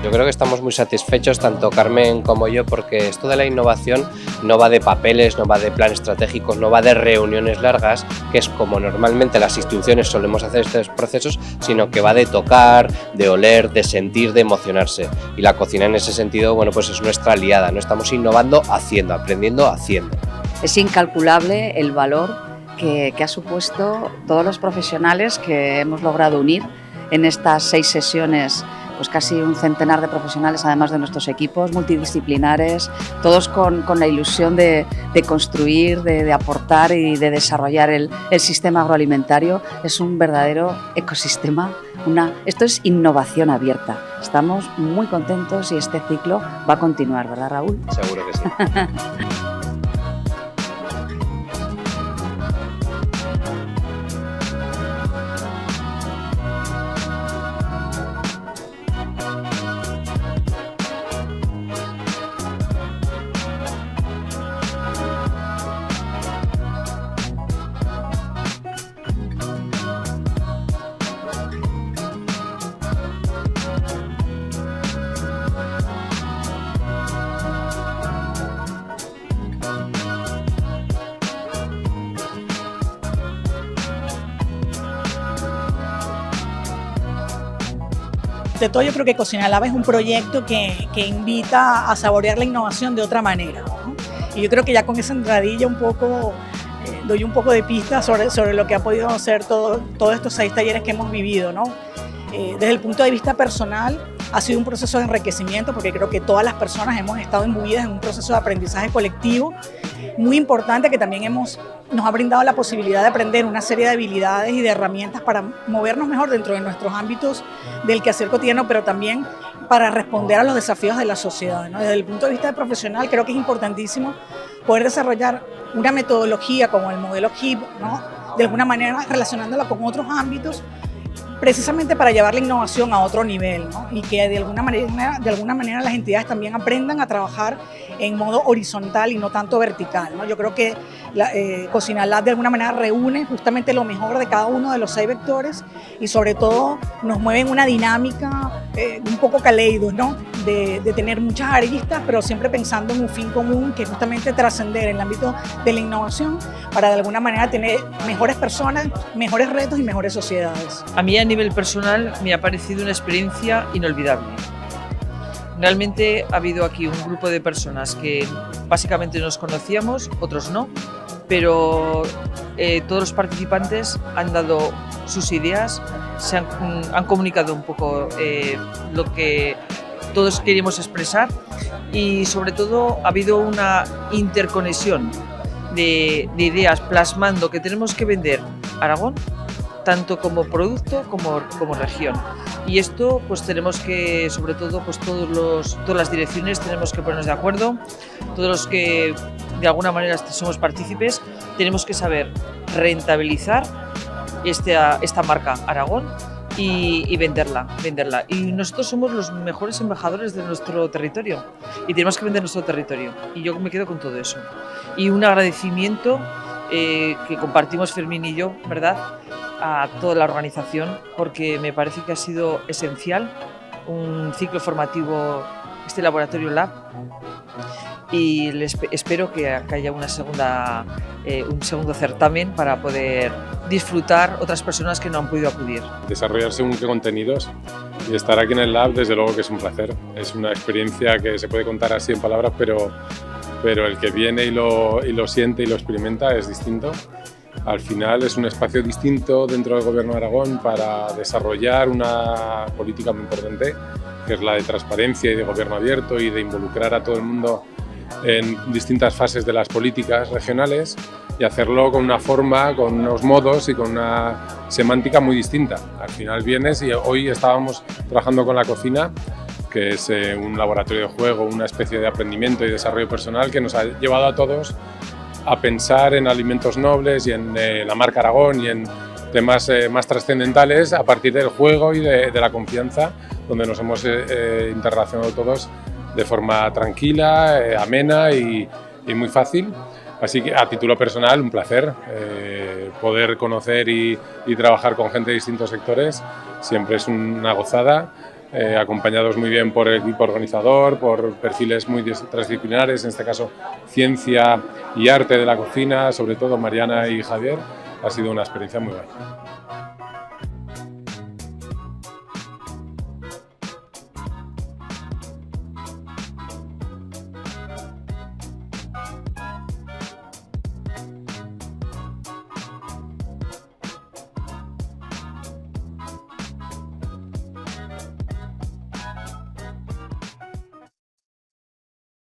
Yo creo que estamos muy satisfechos, tanto Carmen como yo, porque esto de la innovación no va de papeles, no va de planes estratégicos, no va de reuniones largas, que es como normalmente las instituciones solemos hacer estos procesos, sino que va de tocar, de oler, de sentir, de emocionarse. Y la cocina en ese sentido, bueno, pues es nuestra aliada, ¿no? Estamos innovando haciendo, aprendiendo haciendo. Es incalculable el valor que ha supuesto todos los profesionales que hemos logrado unir en estas 6 sesiones, pues casi un centenar de profesionales, además de nuestros equipos multidisciplinares, todos con la ilusión de construir, de aportar y de desarrollar el sistema agroalimentario. Es un verdadero ecosistema. Esto es innovación abierta. Estamos muy contentos y este ciclo va a continuar, ¿verdad, Raúl? Seguro que sí. De todo, yo creo que Cocina Lab es un proyecto que invita a saborear la innovación de otra manera, ¿no? Y yo creo que ya con esa entradilla un poco doy un poco de pistas sobre lo que ha podido ser todos estos 6 talleres que hemos vivido, ¿no? Desde el punto de vista personal, ha sido un proceso de enriquecimiento, porque creo que todas las personas hemos estado imbuidas en un proceso de aprendizaje colectivo muy importante, que también nos ha brindado la posibilidad de aprender una serie de habilidades y de herramientas para movernos mejor dentro de nuestros ámbitos del quehacer cotidiano, pero también para responder a los desafíos de la sociedad, ¿no? Desde el punto de vista profesional, creo que es importantísimo poder desarrollar una metodología como el modelo HIP, ¿no? De alguna manera relacionándola con otros ámbitos, precisamente para llevar la innovación a otro nivel, ¿no? Y que de alguna manera las entidades también aprendan a trabajar en modo horizontal y no tanto vertical, ¿no? Yo creo que Cocina Lab de alguna manera reúne justamente lo mejor de cada uno de los 6 vectores y sobre todo nos mueve en una dinámica un poco caleido, ¿no? De tener muchas aristas, pero siempre pensando en un fin común, que es justamente trascender en el ámbito de la innovación para de alguna manera tener mejores personas, mejores retos y mejores sociedades. A mí a nivel personal me ha parecido una experiencia inolvidable. Realmente ha habido aquí un grupo de personas que básicamente nos conocíamos, otros no, pero todos los participantes han dado sus ideas, han comunicado un poco lo que todos queríamos expresar y sobre todo ha habido una interconexión de ideas plasmando que tenemos que vender Aragón tanto como producto como región. Y esto pues tenemos que, sobre todo, pues todas las direcciones tenemos que ponernos de acuerdo, todos los que de alguna manera somos partícipes, tenemos que saber rentabilizar esta marca Aragón y venderla. Y nosotros somos los mejores embajadores de nuestro territorio y tenemos que vender nuestro territorio. Y yo me quedo con todo eso. Y un agradecimiento que compartimos Fermín y yo, ¿verdad?, a toda la organización, porque me parece que ha sido esencial un ciclo formativo, este Laboratorio Lab, y espero que haya un segundo certamen para poder disfrutar otras personas que no han podido acudir. Desarrollar según qué contenidos y estar aquí en el Lab, desde luego que es un placer. Es una experiencia que se puede contar así en palabras, pero el que viene y lo siente y lo experimenta es distinto. Al final es un espacio distinto dentro del Gobierno de Aragón para desarrollar una política muy importante, que es la de transparencia y de gobierno abierto y de involucrar a todo el mundo en distintas fases de las políticas regionales y hacerlo con una forma, con unos modos y con una semántica muy distinta. Al final vienes y hoy estábamos trabajando con la cocina, que es un laboratorio de juego, una especie de aprendimiento y desarrollo personal que nos ha llevado a todos a pensar en alimentos nobles y en la marca Aragón y en temas más trascendentales a partir del juego y de la confianza, donde nos hemos interrelacionado todos de forma tranquila, amena y muy fácil. Así que a título personal, un placer poder conocer y trabajar con gente de distintos sectores. Siempre es una gozada, acompañados muy bien por el equipo organizador, por perfiles muy transdisciplinares, en este caso ciencia y arte de la cocina, sobre todo Mariana y Javier. Ha sido una experiencia muy buena.